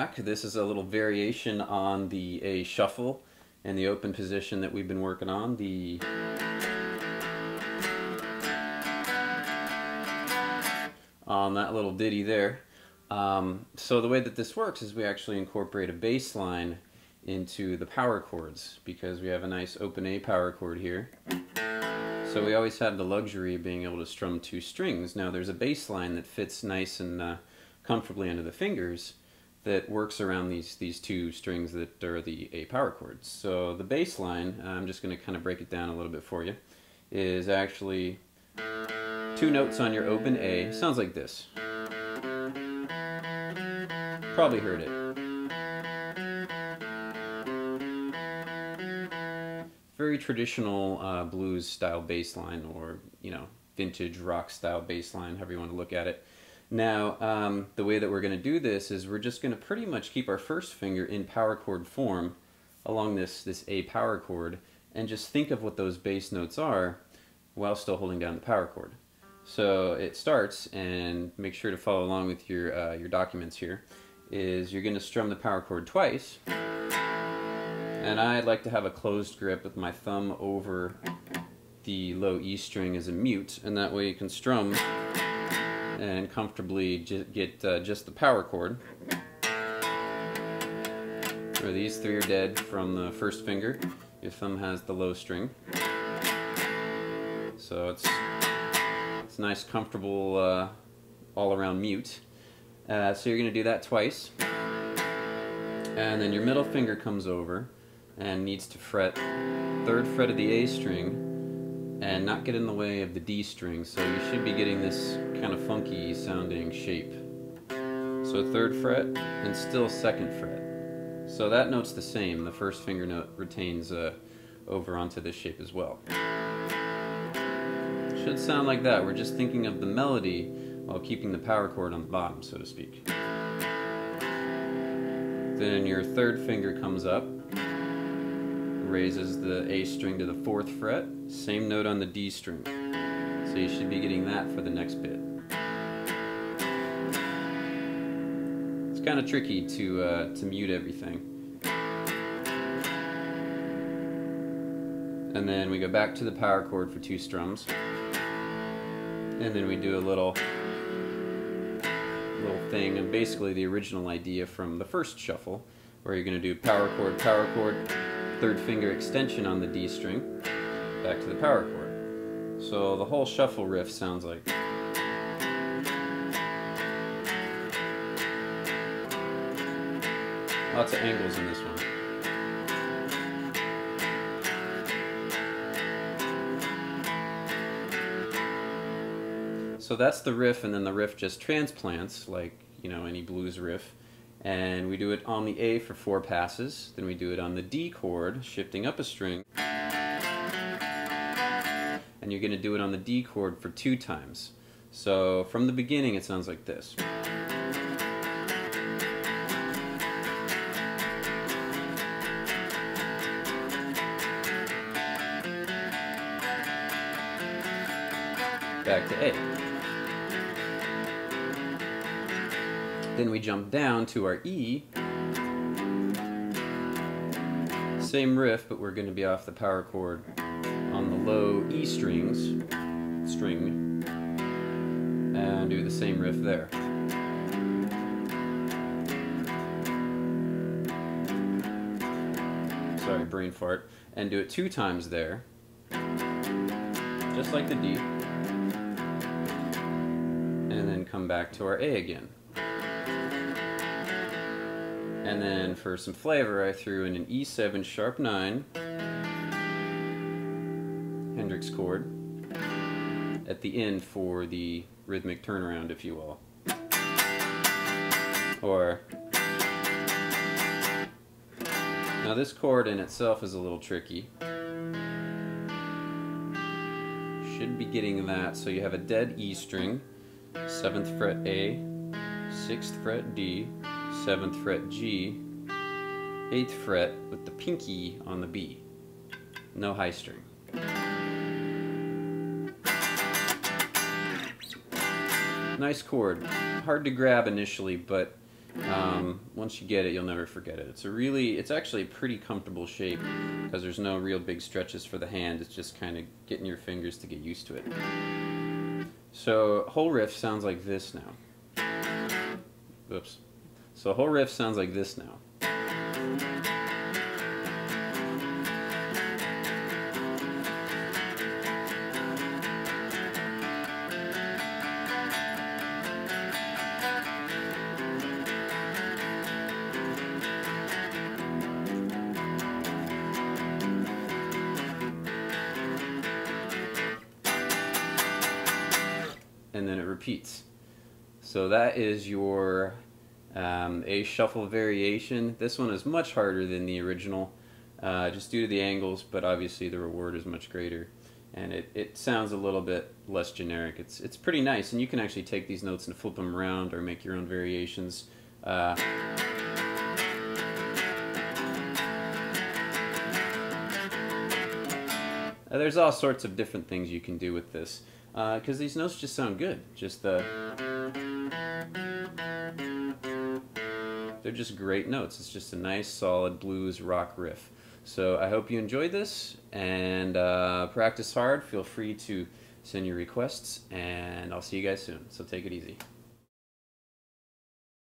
back. This is a little variation on the A shuffle and the open position that we've been working on. On that little ditty there. So the way that this works is we actually incorporate a bass line into the power chords because we have a nice open A power chord here. So we always have the luxury of being able to strum two strings. Now there's a bass line that fits nice and comfortably under the fingers that works around these two strings that are the A power chords. So the bass line, I'm just going to kind of break it down a little bit for you, is actually two notes on your open A. Sounds like this. Probably heard it. Very traditional blues style bass line, or vintage rock style bass line, however you want to look at it. Now the way that we're going to do this is we're just going to pretty much keep our first finger in power chord form along this A power chord and just think of what those bass notes are while still holding down the power chord. So it starts, and make sure to follow along with your documents here, is you're going to strum the power chord twice. And I like to have a closed grip with my thumb over the low E string as a mute, and that way you can strum and comfortably get just the power chord. Where these three are dead from the first finger, your thumb has the low string. So it's nice, comfortable, all-around mute. So you're going to do that twice. And then your middle finger comes over and needs to fret 3rd fret of the A string and not get in the way of the D string, so you should be getting this kind of funky sounding shape. So 3rd fret and still 2nd fret. So that note's the same. The first finger note retains over onto this shape as well. It should sound like that. We're just thinking of the melody while keeping the power chord on the bottom, so to speak. Then your 3rd finger comes up, raises the A string to the 4th fret, same note on the D string. So you should be getting that for the next bit. It's kind of tricky to mute everything. And then we go back to the power chord for 2 strums. And then we do a little thing, and basically the original idea from the first shuffle, where you're going to do power chord, 3rd finger extension on the D string, back to the power chord. So the whole shuffle riff sounds like. Lots of angles in this one. So that's the riff, and then the riff just transplants like, any blues riff. And we do it on the A for 4 passes, then we do it on the D chord, shifting up a string. And you're going to do it on the D chord for 2 times. So from the beginning it sounds like this. Back to A. Then we jump down to our E. Same riff, but we're going to be off the power chord on the low E string, and do the same riff there. Sorry, brain fart. And do it 2 times there, just like the D. And then come back to our A again. And then for some flavor, I threw in an E7 sharp 9 Hendrix chord at the end for the rhythmic turnaround, if you will. Now this chord in itself is a little tricky. Should be getting that. So you have a dead E string, 7th fret A, 6th fret D, 7th fret G, 8th fret with the pinky on the B. No high string. Nice chord. Hard to grab initially, but Once you get it, you'll never forget it. It's actually a pretty comfortable shape because there's no real big stretches for the hand. It's just kind of getting your fingers to get used to it. So whole riff sounds like this now. Oops. So whole riff sounds like this now. And then it repeats. So that is your A shuffle variation. This one is much harder than the original, just due to the angles, but obviously the reward is much greater. And it sounds a little bit less generic. It's pretty nice, and you can actually take these notes and flip them around or make your own variations. There's all sorts of different things you can do with this, because these notes just sound good. They're just great notes. It's just a nice, solid blues rock riff. So I hope you enjoyed this, and practice hard. Feel free to send your requests, and I'll see you guys soon. So take it easy.